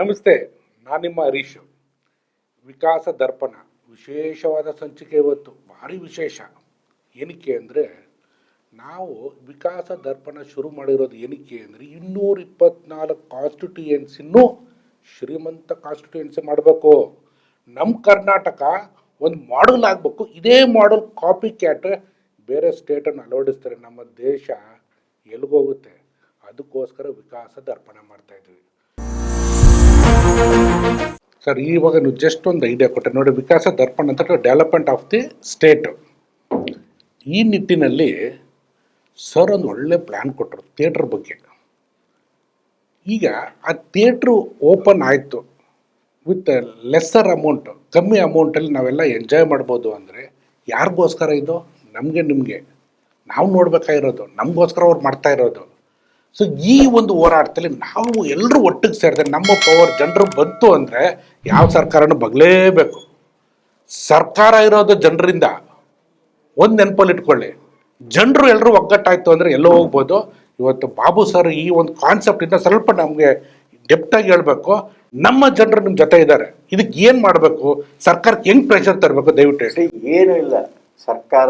ನಮಸ್ತೆ, ನಾನು ನಿಮ್ಮ ಹರೀಶ್. ವಿಕಾಸ ದರ್ಪಣ ವಿಶೇಷವಾದ ಸಂಚಿಕೆ ಇವತ್ತು, ಭಾರಿ ವಿಶೇಷ. ಏನಕ್ಕೆ ಅಂದರೆ, ನಾವು ವಿಕಾಸ ದರ್ಪಣ ಶುರು ಮಾಡಿರೋದು ಏನಕ್ಕೆ ಅಂದರೆ 224 ಕಾನ್ಸ್ಟಿಟ್ಯೂಯೆನ್ಸಿನೂ ಶ್ರೀಮಂತ ಕಾನ್ಸ್ಟಿಟ್ಯೂಯೆನ್ಸಿ ಮಾಡಬೇಕು. ನಮ್ಮ ಕರ್ನಾಟಕ ಒಂದು ಮಾಡಲ್ ಆಗಬೇಕು. ಇದೇ ಮಾಡಲ್ ಕಾಪಿ ಕ್ಯಾಟ್ ಬೇರೆ ಸ್ಟೇಟನ್ನು ಅಳವಡಿಸ್ತಾರೆ, ನಮ್ಮ ದೇಶ ಎಲ್ಲಿಗೋಗುತ್ತೆ. ಅದಕ್ಕೋಸ್ಕರ ವಿಕಾಸ ದರ್ಪಣ ಮಾಡ್ತಾಯಿದ್ವಿ ಸರ್. ಇವಾಗ ನೀವು ಜಸ್ಟ್ ಒಂದು ಐಡಿಯಾ ಕೊಟ್ಟೆ ನೋಡಿ. ವಿಕಾಸ ದರ್ಪಣ ಅಂತ ಡೆವಲಪ್ಮೆಂಟ್ ಆಫ್ ದಿ ಸ್ಟೇಟ್. ಈ ನಿಟ್ಟಿನಲ್ಲಿ ಸರ್ ಒಂದು ಒಳ್ಳೆ ಪ್ಲ್ಯಾನ್ ಕೊಟ್ಟರು ಥಿಯೇಟ್ರ್ ಬಗ್ಗೆ. ಈಗ ಆ ಥಿಯೇಟ್ರು ಓಪನ್ ಆಯಿತು ವಿತ್ ಲೆಸ್ಸರ್ ಅಮೌಂಟ್, ಕಮ್ಮಿ ಅಮೌಂಟಲ್ಲಿ ನಾವೆಲ್ಲ ಎಂಜಾಯ್ ಮಾಡ್ಬೋದು. ಅಂದರೆ ಯಾರಿಗೋಸ್ಕರ ಇದು? ನಮಗೆ, ನಿಮಗೆ, ನಾವು ನೋಡ್ಬೇಕಾಗಿರೋದು, ನಮಗೋಸ್ಕರ ಅವ್ರು ಮಾಡ್ತಾ ಇರೋದು. ಸೊ ಈ ಒಂದು ಹೋರಾಟದಲ್ಲಿ ನಾವು ಎಲ್ಲರೂ ಒಟ್ಟಿಗೆ ಸೇರಿದ್ರೆ ನಮ್ಮ ಪವರ್ ಜನರು ಬಂತು ಅಂದರೆ ಯಾವ ಸರ್ಕಾರನೂ ಬಗ್ಲೇಬೇಕು. ಸರ್ಕಾರ ಇರೋದು ಜನರಿಂದ. ಒಂದು ನೆನಪಲ್ಲಿ ಇಟ್ಕೊಳ್ಳಿ, ಜನರು ಎಲ್ಲರೂ ಒಗ್ಗಟ್ಟಾಯಿತು ಅಂದರೆ ಎಲ್ಲೋ ಹೋಗ್ಬೋದು. ಇವತ್ತು ಬಾಬು ಸರ್ ಈ ಒಂದು ಕಾನ್ಸೆಪ್ಟಿಂದ ಸ್ವಲ್ಪ ನಮಗೆ ಡೆಪ್ತಾಗಿ ಹೇಳ್ಬೇಕು. ನಮ್ಮ ಜನರು ನಿಮ್ಮ ಜೊತೆ ಇದ್ದಾರೆ, ಇದಕ್ಕೆ ಏನು ಮಾಡಬೇಕು, ಸರ್ಕಾರಕ್ಕೆ ಹೆಂಗೆ ಪ್ರೆಷರ್ ತರಬೇಕು ದಯವಿಟ್ಟು ಹೇಳಿ. ಏನೂ ಇಲ್ಲ, ಸರ್ಕಾರ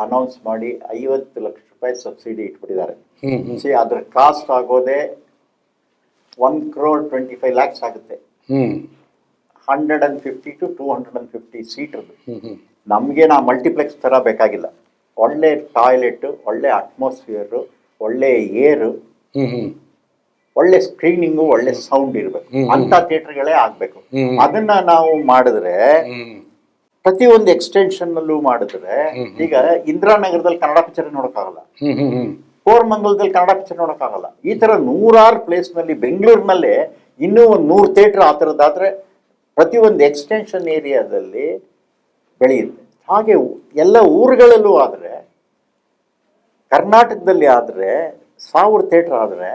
ಅನೌನ್ಸ್ ಮಾಡಿ 50 ಲಕ್ಷ ರೂಪಾಯಿ ಸಬ್ಸಿಡಿ ಇಟ್ಬಿಟ್ಟಿದ್ದಾರೆ. ಅದ್ರ ಕಾಸ್ಟ್ ಆಗೋದೇ 1,25 lakhs ಆಗುತ್ತೆ. 150 to 250 ಸೀಟ್ರದ್ದು. ನಮಗೆ ಮಲ್ಟಿಪ್ಲೆಕ್ಸ್ ಥರ ಬೇಕಾಗಿಲ್ಲ. ಒಳ್ಳೆ ಟಾಯ್ಲೆಟ್, ಒಳ್ಳೆ ಅಟ್ಮಾಸ್ಫಿಯರು, ಒಳ್ಳೆ ಏರು, ಒಳ್ಳೆ ಸ್ಕ್ರೀನಿಂಗು, ಒಳ್ಳೆ ಸೌಂಡ್ ಇರಬೇಕು. ಅಂತ ಥಿಯೇಟರ್ಗಳೇ ಆಗ್ಬೇಕು. ಅದನ್ನ ನಾವು ಮಾಡಿದ್ರೆ, ಪ್ರತಿಯೊಂದು ಎಕ್ಸ್ಟೆನ್ಷನ್ ಅಲ್ಲೂ ಮಾಡಿದ್ರೆ, ಈಗ ಇಂದಿರಾನಗರದಲ್ಲಿ ಕನ್ನಡ ಪಿಕ್ಚರ್ ನೋಡೋಕ್ಕಾಗಲ್ಲ, ಕೋರಮಂಗಲದಲ್ಲಿ ಕನ್ನಡ ಪಿಕ್ಚರ್ ನೋಡೋಕ್ಕಾಗಲ್ಲ. ಈ ಥರ 100 ಪ್ಲೇಸ್ನಲ್ಲಿ, ಬೆಂಗಳೂರಿನಲ್ಲೇ ಇನ್ನೂ ಒಂದು 100 ಥಿಯೇಟ್ರ್ ಆ ಥರದ್ದಾದರೆ ಪ್ರತಿಯೊಂದು ಎಕ್ಸ್ಟೆನ್ಷನ್ ಏರಿಯಾದಲ್ಲಿ ಬೆಳೆಯುತ್ತೆ. ಹಾಗೆ ಎಲ್ಲ ಊರುಗಳಲ್ಲೂ ಆದರೆ, ಕರ್ನಾಟಕದಲ್ಲಿ ಆದರೆ 1000 ಥಿಯೇಟ್ರ್ ಆದರೆ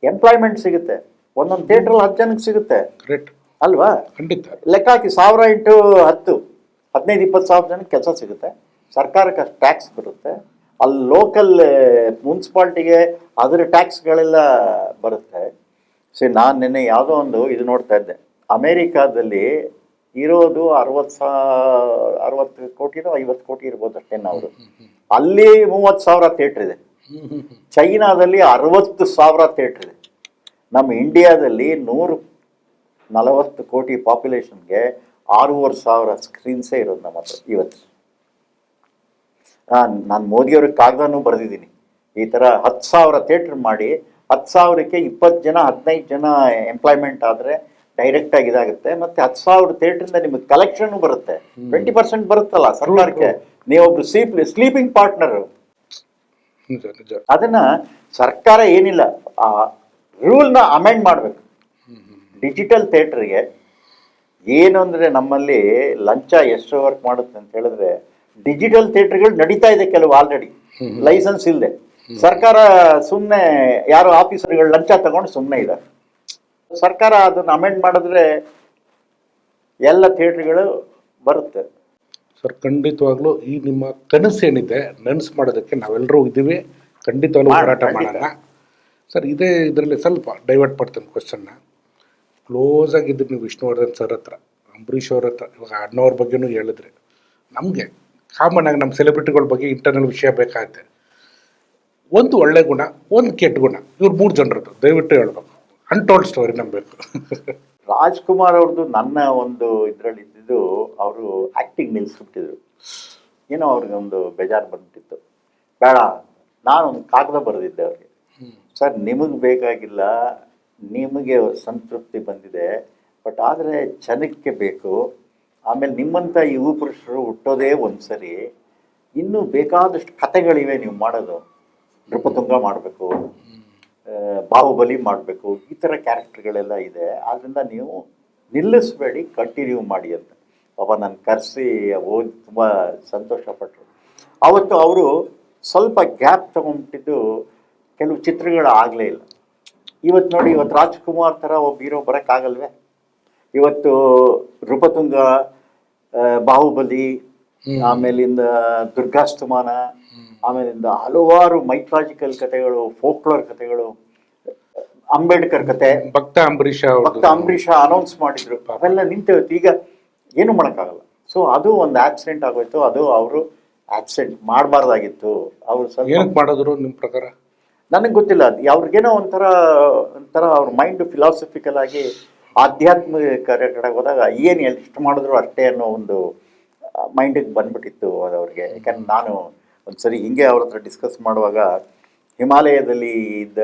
ಎಂಪ್ಲಾಯ್ಮೆಂಟ್ ಸಿಗುತ್ತೆ. ಒಂದೊಂದು ಥಿಯೇಟ್ರಲ್ಲಿ 10 ಜನಕ್ಕೆ ಸಿಗುತ್ತೆ ಅಲ್ವಾ? ಖಂಡಿತ. ಲೆಕ್ಕ ಹಾಕಿ 1000 × 10 15-20 ಸಾವಿರ ಜನಕ್ಕೆ ಕೆಲಸ ಸಿಗುತ್ತೆ. ಸರ್ಕಾರಕ್ಕೆ ಅಷ್ಟು ಟ್ಯಾಕ್ಸ್ ಬರುತ್ತೆ. ಅಲ್ಲಿ ಲೋಕಲ್ ಮುನ್ಸಿಪಾಲ್ಟಿಗೆ ಅದರ ಟ್ಯಾಕ್ಸ್ಗಳೆಲ್ಲ ಬರುತ್ತೆ. ನಾನು ನಿನ್ನೆ ಯಾವುದೋ ಒಂದು ಇದು ನೋಡ್ತಾ ಇದ್ದೆ, ಅಮೇರಿಕಾದಲ್ಲಿ ಇರೋದು 60 ಕೋಟಿನೋ 50 ಕೋಟಿ ಇರ್ಬೋದು ಅಷ್ಟೇ. ಅವರು ಅಲ್ಲಿ 30,000 ಥಿಯೇಟ್ರ್ ಇದೆ. ಚೈನಾದಲ್ಲಿ 60,000 ಥಿಯೇಟ್ರ್ ಇದೆ. ನಮ್ಮ ಇಂಡಿಯಾದಲ್ಲಿ 140 ಕೋಟಿ ಪಾಪ್ಯುಲೇಷನ್ಗೆ 6,500 ಸ್ಕ್ರೀನ್ಸೇ ಇರೋದು ನಮ್ಮ ಹತ್ರ ಇವತ್ತು. ನಾನು ಮೋದಿಯವ್ರಿಗೆ ಕಾಗದನೂ ಬರೆದಿದ್ದೀನಿ, ಈ ಥರ 10,000 ಥಿಯೇಟ್ರ್ ಮಾಡಿ 10,000ಕ್ಕೆ 20 ಜನ 15 ಜನ ಎಂಪ್ಲಾಯ್ಮೆಂಟ್ ಆದರೆ ಡೈರೆಕ್ಟಾಗಿ ಇದಾಗುತ್ತೆ. ಮತ್ತು 10,000 ಥಿಯೇಟ್ರಿಂದ ನಿಮಗೆ ಕಲೆಕ್ಷನ್ನು ಬರುತ್ತೆ. 20% ಬರುತ್ತಲ್ಲ ಸರ್ಕಾರಕ್ಕೆ. ನೀವೊಬ್ರು ಸ್ಲೀಪಿಂಗ್ ಪಾರ್ಟ್ನರು. ಅದನ್ನ ಸರ್ಕಾರ ಏನಿಲ್ಲ, ಆ ರೂಲ್ನ ಅಮೆಂಡ್ ಮಾಡಬೇಕು. ಡಿಜಿಟಲ್ ಥಿಯೇಟ್ರಿಗೆ ಏನು ಅಂದರೆ, ನಮ್ಮಲ್ಲಿ ಲಂಚ ಎಷ್ಟು ವರ್ಕ್ ಮಾಡುತ್ತೆ ಅಂತ ಹೇಳಿದ್ರೆ, ಡಿಜಿಟಲ್ ಥಿಯೇಟ್ರ್ಗಳು ನಡೀತಾ ಇದೆ ಕೆಲವು ಆಲ್ರೆಡಿ ಲೈಸೆನ್ಸ್ ಇಲ್ಲದೆ. ಸರ್ಕಾರ ಸುಮ್ಮನೆ ಯಾರೋ ಆಫೀಸರ್ಗಳು ಲಂಚ ತಗೊಂಡು ಸುಮ್ಮನೆ ಇದೆ. ಸರ್ಕಾರ ಅದನ್ನು ಅಮೆಂಡ್ ಮಾಡಿದ್ರೆ ಎಲ್ಲ ಥಿಯೇಟ್ರ್ಗಳು ಬರುತ್ತೆ ಸರ್. ಖಂಡಿತವಾಗ್ಲೂ ಈ ನಿಮ್ಮ ಕನಸು ಏನಿದೆ ನನಸು ಮಾಡೋದಕ್ಕೆ ನಾವೆಲ್ಲರೂ ಇದ್ದೀವಿ. ಖಂಡಿತವಾಗ್ಲೂ ಹೋರಾಟ ಮಾಡೋಣ ಸರ್. ಇದರಲ್ಲಿ ಸ್ವಲ್ಪ ಡೈವರ್ಟ್ ಮಾಡ್ತೇನೆ ಕ್ವಶನ್ನ. ಕ್ಲೋಸ್ ಆಗಿದ್ದು ನೀವು ವಿಷ್ಣುವರ್ಧನ್ ಸರ್ ಹತ್ರ, ಅಂಬರೀಷ್ ಅವ್ರ ಹತ್ರ, ಇವಾಗ ಅಣ್ಣವ್ರ ಬಗ್ಗೆನೂ ಹೇಳಿದ್ರೆ, ನಮಗೆ ಕಾಮನ್ ಆಗಿ ನಮ್ಮ ಸೆಲೆಬ್ರಿಟಿಗಳ ಬಗ್ಗೆ ಇಂಟರ್ನಲ್ ವಿಷಯ ಬೇಕಾಗುತ್ತೆ. ಒಂದು ಒಳ್ಳೆ ಗುಣ, ಒಂದು ಕೆಟ್ಟ ಗುಣ, ಇವ್ರು 3 ಜನರದ್ದು ದಯವಿಟ್ಟು ಹೇಳ್ಬೇಕು. ಅನ್ಟೋಲ್ಡ್ ಸ್ಟೋರಿ ನಂಬಬೇಕು. ರಾಜ್ಕುಮಾರ್ ಅವ್ರದ್ದು ನನ್ನ ಒಂದು ಇದರಲ್ಲಿ ಇದ್ದಿದ್ದು, ಅವರು ಆ್ಯಕ್ಟಿಂಗ್ ನಿಲ್ಲಿಸ್ಬಿಟ್ಟಿದ್ರು. ಏನೋ ಅವ್ರಿಗೆ ಒಂದು ಬೇಜಾರು ಬಂದ್ಬಿಟ್ಟಿತ್ತು. ಬೇಡ, ನಾನೊಂದು ಕಾಗದ ಬರೆದಿದ್ದೆ ಅವ್ರಿಗೆ, ಸರ್ ನಿಮಗೆ ಬೇಕಾಗಿಲ್ಲ, ನಿಮಗೆ ಸಂತೃಪ್ತಿ ಬಂದಿದೆ, ಬಟ್ ಆದರೆ ಜನಕ್ಕೆ ಬೇಕು. ಆಮೇಲೆ ನಿಮ್ಮಂಥ ಯುವ ಪುರುಷರು ಹುಟ್ಟೋದೇ ಒಂದು ಸರಿ, ಇನ್ನೂ ಬೇಕಾದಷ್ಟು ಕಥೆಗಳಿವೆ ನೀವು ಮಾಡೋದು. ನೃಪತುಂಗ ಮಾಡಬೇಕು, ಬಾಹುಬಲಿ ಮಾಡಬೇಕು, ಈ ಥರ ಕ್ಯಾರೆಕ್ಟರ್ಗಳೆಲ್ಲ ಇದೆ. ಆದ್ದರಿಂದ ನೀವು ನಿಲ್ಲಿಸಬೇಡಿ, ಕಂಟಿನ್ಯೂ ಮಾಡಿ ಅಂತ ಪಾಪ ನಾನು ಕರೆಸಿ ಓದಿ ತುಂಬ ಸಂತೋಷಪಟ್ಟರು. ಆವತ್ತು ಅವರು ಸ್ವಲ್ಪ ಗ್ಯಾಪ್ ತೊಗೊಂಡ್ಬಿಟ್ಟಿದ್ದು, ಕೆಲವು ಚಿತ್ರಗಳು ಆಗಲೇ ಇಲ್ಲ. ಇವತ್ತು ನೋಡಿ, ಇವತ್ತು ರಾಜ್ಕುಮಾರ್ ಥರ ಒಬ್ಬ ಹೀರೋ ಬರೋಕ್ಕಾಗಲ್ವೇ? ಇವತ್ತು ನೃಪತುಂಗ, ಬಾಹುಬಲಿ, ಆಮೇಲಿಂದ ದುರ್ಗಾಸ್ತಮಾನ, ಆಮೇಲಿಂದ ಹಲವಾರು ಮೈಥಾಲಜಿಕಲ್ ಕಥೆಗಳು, ಫೋಕ್ಲೋರ್ ಕಥೆಗಳು, ಅಂಬೇಡ್ಕರ್ ಕತೆ, ಭಕ್ತ ಅಂಬರೀಷ ಭಕ್ತ ಅಂಬರೀಷ ಅನೌನ್ಸ್ ಮಾಡಿದ್ರು, ಅವೆಲ್ಲ ನಿಂತೋಯ್ತು. ಈಗ ಏನು ಮಾಡೋಕ್ಕಾಗಲ್ಲ. ಸೊ ಅದು ಒಂದು ಆಕ್ಸಿಡೆಂಟ್ ಆಗೋಯ್ತು. ಅದು ಅವರು ಆಕ್ಸಿಡೆಂಟ್ ಮಾಡಬಾರ್ದಾಗಿತ್ತು. ಅವರು ಸ್ವಲ್ಪ ಏನಕ್ಕೆ ಮಾಡಿದ್ರು ನಿಮ್ಮ ಪ್ರಕಾರ? ನನಗೆ ಗೊತ್ತಿಲ್ಲ. ಅದು ಅವ್ರಿಗೇನೋ ಒಂಥರ ಅವ್ರ ಮೈಂಡ್ ಫಿಲಾಸಫಿಕಲ್ ಆಗಿ ಆಧ್ಯಾತ್ಮಿಕ ಕಡೆ ಹೋದಾಗ ಏನು ಎಷ್ಟು ಮಾಡಿದ್ರು ಅಷ್ಟೇ ಅನ್ನೋ ಒಂದು ಮೈಂಡಿಗೆ ಬಂದ್ಬಿಟ್ಟಿತ್ತು ಅದು ಅವ್ರಿಗೆ. ಯಾಕಂದ್ರೆ ನಾನು ಒಂದ್ಸರಿ ಹಿಂಗೆ ಅವ್ರ ಹತ್ರ ಡಿಸ್ಕಸ್ ಮಾಡುವಾಗ ಹಿಮಾಲಯದಲ್ಲಿ ಇದ್ದ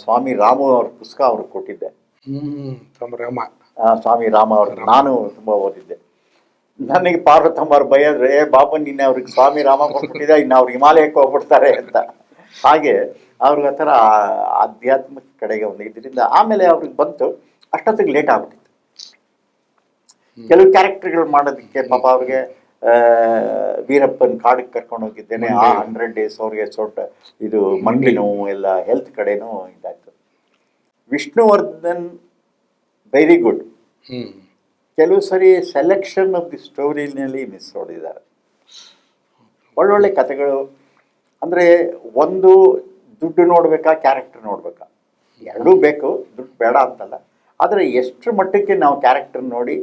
ಸ್ವಾಮಿ ರಾಮು ಅವ್ರ ಪುಸ್ತಕ ಅವ್ರಿಗೆ ಕೊಟ್ಟಿದ್ದೆ. ರಾಮ, ಸ್ವಾಮಿ ರಾಮ ಅವ್ರ ನಾನು ತುಂಬ ಓದಿದ್ದೆ. ನನಗೆ ಪಾರ್ವತಮ್ಮವ್ರು ಬೈದ್ರೆ, ಬಾಬು ನಿನ್ನೆ ಅವ್ರಿಗೆ ಸ್ವಾಮಿ ರಾಮ ಕೊಟ್ಬಿಟ್ಟಿದೆ, ಇನ್ನು ಅವ್ರು ಹಿಮಾಲಯಕ್ಕೆ ಹೋಗ್ಬಿಡ್ತಾರೆ ಅಂತ. ಹಾಗೆ ಅವ್ರಿಗೆ ಆ ಥರ ಆಧ್ಯಾತ್ಮಿಕ ಕಡೆಗೆ ಒಂದು ಇದರಿಂದ ಆಮೇಲೆ ಅವ್ರಿಗೆ ಬಂತು. ಅಷ್ಟೊತ್ತಿಗೆ ಲೇಟ್ ಆಗ್ಬಿಟ್ಟಿತ್ತು ಕೆಲವು ಕ್ಯಾರೆಕ್ಟರ್ಗಳು ಮಾಡೋದಕ್ಕೆ. ಪಾಪ ಅವ್ರಿಗೆ ವೀರಪ್ಪನ್ ಕಾಡಿಗೆ ಕರ್ಕೊಂಡು ಹೋಗಿದ್ದೇನೆ, ಆ 100 days ಅವ್ರಿಗೆ ಇದು ಮಂಡಿ ನೋವು ಎಲ್ಲ ಹೆಲ್ತ್ ಕಡೆನೂ ಇದಾಯ್ತು. Vishnuvardhan very good. ಕೆಲವು ಸರಿ ಸೆಲೆಕ್ಷನ್ ಆಫ್ ದಿ ಸ್ಟೋರಿನಲ್ಲಿ ಮಿಸ್ ಹೊಡೆದಿದ್ದಾರೆ. ಒಳ್ಳೊಳ್ಳೆ ಕಥೆಗಳು. ಅಂದರೆ ಒಂದು ದುಡ್ಡು ನೋಡಬೇಕಾ, ಕ್ಯಾರೆಕ್ಟರ್ ನೋಡಬೇಕಾ, ಎರಡೂ ಬೇಕು, ದುಡ್ಡು ಬೇಡ ಅಂತಲ್ಲ. ಆದರೆ ಎಷ್ಟು ಮಟ್ಟಕ್ಕೆ ನಾವು ಕ್ಯಾರೆಕ್ಟರ್ ನೋಡಿ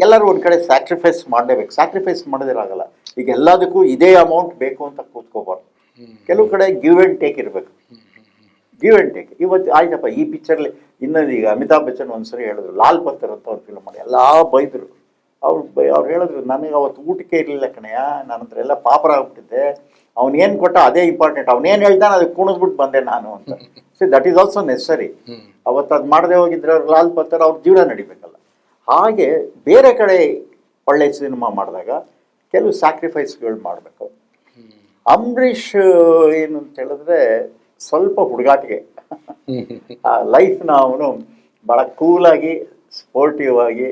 ಎಲ್ಲರೂ ಒಂದು ಕಡೆ ಸ್ಯಾಕ್ರಿಫೈಸ್ ಮಾಡಲೇಬೇಕು. ಸ್ಯಾಕ್ರಿಫೈಸ್ ಮಾಡೋದಿರಾಗಲ್ಲ. ಈಗ ಎಲ್ಲದಕ್ಕೂ ಇದೇ ಅಮೌಂಟ್ ಬೇಕು ಅಂತ ಕೂತ್ಕೋಬಾರ್ದು. ಕೆಲವು ಕಡೆ ಗಿವ್ ಆ್ಯಂಡ್ ಟೇಕ್ ಇರಬೇಕು. Give and take. ಇವತ್ತು ಆಯ್ತಪ್ಪ, ಈ ಪಿಕ್ಚರ್ಲಿ ಇನ್ನೊಂದು ಈಗ ಅಮಿತಾಬ್ ಬಚ್ಚನ್ ಒಂದ್ಸರಿ ಹೇಳಿದ್ರು, ಲಾಲ್ ಪತ್ತರ್ ಅಂತ ಒಂದು ಫಿಲ್ಮ್ ಮಾಡಿ ಎಲ್ಲ ಬೈದರು. ಅವ್ರು ಹೇಳಿದ್ರು, ನನಗೆ ಅವತ್ತು ಊಟಕ್ಕೆ ಇರಲಿಲ್ಲ ಕಣಯ್ಯ, ನನ್ನ ಹತ್ರ ಎಲ್ಲ ಪಾಪರ ಆಗ್ಬಿಟ್ಟಿದ್ದೆ, ಅವನೇನು ಕೊಟ್ಟ ಅದೇ ಇಂಪಾರ್ಟೆಂಟ್, ಅವನೇನು ಹೇಳ್ತಾನೆ ಅದಕ್ಕೆ ಕುಣಿಸ್ಬಿಟ್ಟು ಬಂದೆ ನಾನು ಅಂತ. So that is also ನೆಸರಿ. ಅವತ್ತು ಅದು ಮಾಡದೆ ಹೋಗಿದ್ರೆ ಅವ್ರು ಲಾಲ್ ಪತ್ತರ್ ಅವ್ರ ಜೀವನ ನಡಿಬೇಕಲ್ಲ. ಹಾಗೆ ಬೇರೆ ಕಡೆ ಒಳ್ಳೆ ಸಿನಿಮಾ ಮಾಡಿದಾಗ ಕೆಲವು ಸ್ಯಾಕ್ರಿಫೈಸ್ಗಳು ಮಾಡಬೇಕು. ಅಂಬರೀಷ್ ಏನು ಅಂತ ಹೇಳಿದ್ರೆ ಸ್ವಲ್ಪ ಹುಡುಗಾಟಿಗೆ ಆ ಲೈಫ್ನ ಅವನು ಭಾಳ ಕೂಲಾಗಿ ಸ್ಪೋರ್ಟಿವ್ ಆಗಿ